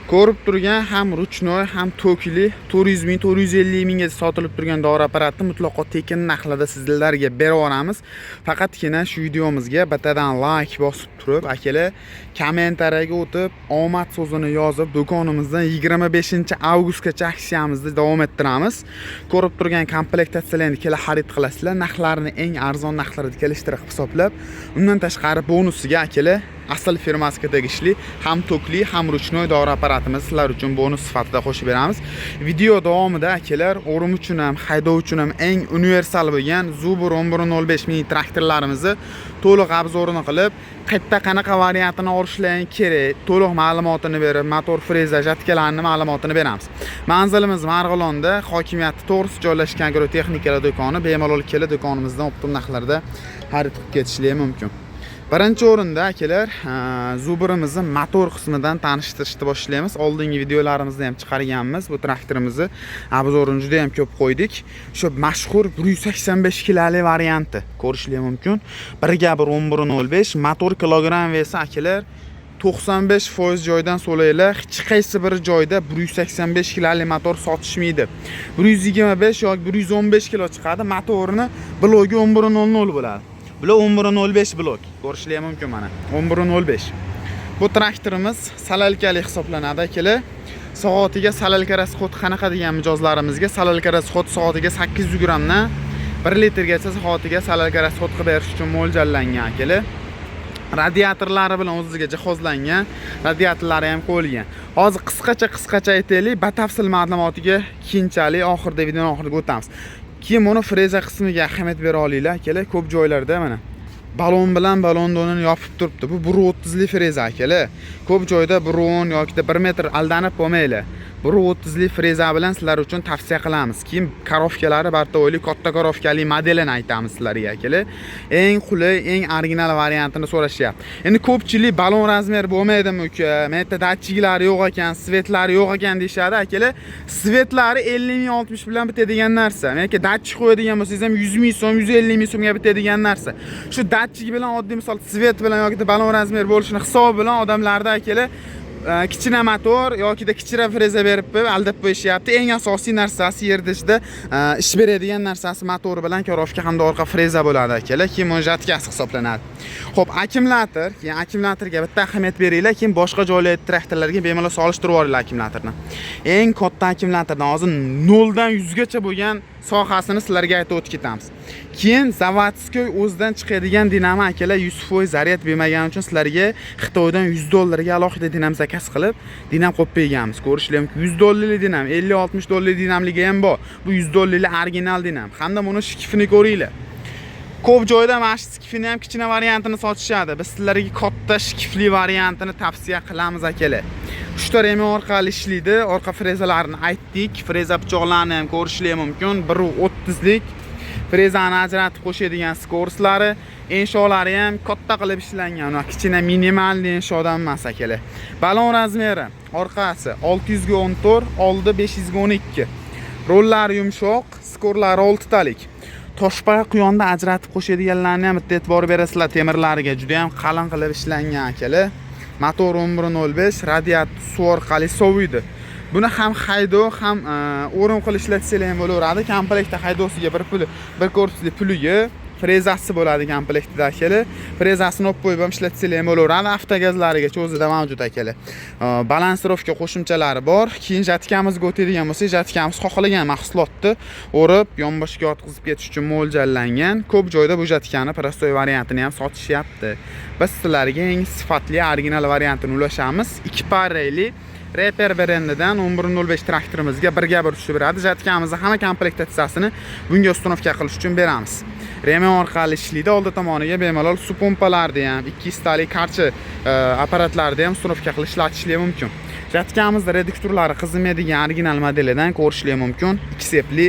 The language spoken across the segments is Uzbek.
Ko'rib turgan ham ruchnoy, ham tokli 400 ming, 450 mingga sotilib turgan dori apparatni mutlaqo tekin narxlarda sizlarga berib olamiz. Faqatgina shu videomizga bittadan like bosib turib, akalar kommentariyaga o'tib, omad so'zini yozib, do'konimizdan 25-avgustgacha aksiyamizni davom ettiramiz. Ko'rib turgan komplektatsiyalarni kela xarid qilasizlar, narxlarini eng arzon narxlarda kelishtirib hisoblab, undan tashqari bonusiga akalar asl firmasiga tegishli ham tokli ham ruchnoy dori apparatimiz sizlar uchun bonus sifatida qo'shib beramiz. Video davomida akalar o'rim uchun ham, haydov uchun ham eng universal bo'lgan Zubur 1105 mini traktorlarimizni to'liq obzorini qilib, qayerda qanaqa variantini olishlari kerak, to'liq ma'lumotini berib, motor freza jatkalarning ma'lumotini beramiz. Manzilimiz Marg'ilonda, hokimiyat to'g'risi joylashgan agrotexnikalar do'koni, bemalol kelib do'konimizdan optim narxlarda xarid qilib ketishlari mumkin. Birinchi o'rinda akalar Zuburimizni motor qismidan tanishtirishni boshlaymiz. Oldingi videolarimizda ham chiqarganmiz. Bu traktorimizni obzorini juda ham ko'p qo'ydik. Shu mashhur 185 kiloli varianti ko'rishlar mumkin. 1/1105 motor kilogramm vesi akalar 95% joydan so'laylar. Hech qaysi bir joyda 185 kiloli motor sotishmaydi. 125 yoki 115 kilo chiqadi. Motorini blogi 1100 bo'ladi. Bular 1105 blok. Ko'rishlar mumkin mana. 1105. Bu traktorimiz salalkali hisoblanadi akalar. Soatiga salalka rasxod qanaqa degan mijozlarimizga salalka rasxod soatiga 800 grammdan 1 litrgacha soatiga salalka rasxod qilib berish uchun mo'ljallangan akalar. Radiatorlari bilan o'ziga jihozlangan, radiatorlari ham qo'yilgan. Hozir qisqacha aytaylik, batafsil ma'lumotiga keyinchalik oxirida videoning oxiriga o'tamiz. Keyin buni freza qismiga ahamiyat bera olinglar akalar. Ko'p joylarda mana balon bilan balon donini yopib turibdi. Bu 1.30 li freza akalar. Ko'p joyda 1.10 yoki 1 metr aldanib bo'lmaylar. 1.30 li freza bilan sizlar uchun tavsiya qilamiz. Keyin korofkalari barto'yli katta korofkali modelini aytamiz sizlarga akalar. Eng qulay, eng original variantini so'rashyapti. Endi ko'pchilik balon razmeri bo'lmaydimi uka? Menda datchiklari yo'q ekan, svetlari yo'q ekan deyshadi akalar. Svetlari 50 ming 60 bilan bitadigan narsa. Menga datchik qo'yadigan bo'lsangiz ham 100 ming so'm, 150 ming so'mga bitadigan narsa. Shu datchik bilan oddiy misol svet bilan yoki balon razmeri bo'lishini hisobi bilan odamlarda akalar kichina motor yoki kichira freza berib aldab qo'yishyapti. Eng asosiy narsasi yerda ish beradigan narsasi motor bilan korofka hamda orqa freza bo'ladi akalar. Keyin jatkasi hisoblanadi. Xo'p, akkumulyator, keyin akkumulyatorga bitta ahamiyat beringlar, keyin boshqa joylardagi traktorlarga bemalol solishtirib olinglar akkumulyatorni. Eng katta akkumulyatordan hozir 0 dan 100 gacha bo'lgan sohasini sizlarga aytib o'tib ketamiz. Keyin zavodskoy o'zidan chiqadigan dinamo akalar 100% zaryad bermagani uchun sizlarga Xitoydan $100 ga alohida dinam zakaz qilib, dinam qo'yib berganmiz. Ko'rishlar mumkin. $100 dinam, $50-60 dinamligi ham bor. Bu $100 original dinam. Hamda buni shikifini ko'ringlar. Ko'p joyda mana shu shikifini ham kichina variantini sotishadi. Biz sizlarga katta shikifli variantini tavsiya qilamiz akalar. 3 ta rema orqali ishlaydi. Orqa frezalarini aytdik. Freza pichoqlarini ham ko'rishlar mumkin. 1.30 lik frezani ajratib qo'shadigan skorslari, ensholari ham katta qilib ishlangan. Kichina minimalli enshodan emas akalar. Balon razmeri orqasi 600 ga 14, oldi 500 ga 12. Rollari yumshoq, skorlari 6 talik. Toshbaqa quyonda ajratib qo'shadiganlarni ham bitta e'tibor berasizlar, temirlariga juda ham qalin qilib ishlangan akalar. Motor 1105, radiator suv orqali soviydi. Buni ham haydov ham o'rim qilib ishlatsanglar ham bo'laveradi. Komplektda haydovsiga bir korpusli puliga frezasi bo'ladi komplektda akalar. Frezasini olib qo'yib ham ishlatsanglar ham bo'laveradi. Avtogazlariga o'zida mavjud akalar. Balansirovka qo'shimchalari bor. Keyin jatkamizga o'tadigan bo'lsak, jatkamiz xohlagan mahsulotni o'rib, yonboshga yotqizib ketish uchun mo'ljallangan. Ko'p joyda bu jatkani prostoy variantini ham sotishyapti. Biz sizlarga eng sifatli original variantini ulashamiz. 2 parrayli Reper brendidan 1105 traktorimizga 1/1 tushib beradi. Jatkamizni hamma komplektatsiyasini bunga ustunovka qilish uchun beramiz. Rema orqali ishlaydi. Oldi tomoniga bemalol suv pompalarida ham, 200 talik qarchi apparatlarda ham ustunovka qilish ishlatishlar mumkin. Jatkamizda reduktorlari qizimaydigan original modelidan ko'rishlar mumkin. 2 sepli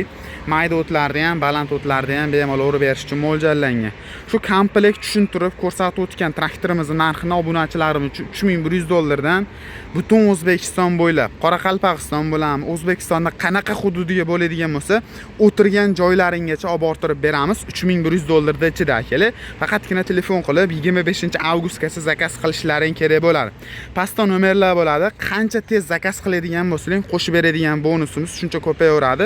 mayda o'tlarni ham, baland o'tlarni ham bemalol o'rib berish uchun mo'ljallangan. Shu komplekt tushuntirib ko'rsatib o'tgan traktorimizning narxini obunachilarimiz uchun $3100 dan butun O'zbekiston bo'ylab, Qoraqalpog'iston bilan O'zbekistonda qanaqa hududiga bo'ladigan bo'lsa, o'tirgan joylaringgacha olib bortirib beramiz. $3100 da ichida akalar. Faqatgina telefon qilib 25-avgustgacha zakaz qilishlaring kerak bo'ladi. Pastda nomerlar bo'ladi. Qancha tez zakaz qiladigan bo'lsang, qo'shib beradigan bonusimiz shuncha ko'payaveradi.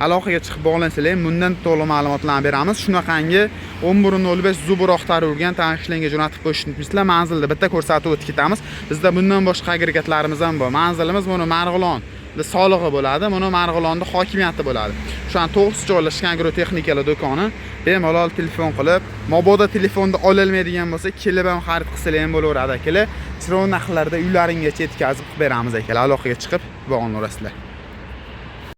Aloqaga chiqib bog'lansanglar, bundan to'liq ma'lumotlarni beramiz. Shunaqangi 11:05 Zubur Oqtar urgan tanishlarga jo'natib qo'yishni bizlar manzilda bitta ko'rsatib o'tib ketamiz. Bizda bundan boshqa agregatlarimiz ham bor. Manzilimiz buni Marg'ilon solig'i bo'ladi, buni Marg'ilonda hokimiyati bo'ladi. Shu an to'g'risi joylashgan agrotexnikalar do'koni. Bemalol telefon qilib, mabodo telefonda ololmaydigan bo'lsa, kelib ham xarid qilsalar ham bo'laveradi akalar. Chiroq narxlarda uylaringgacha yetkazib beramiz akalar. Aloqaga chiqib bog'lanasizlar.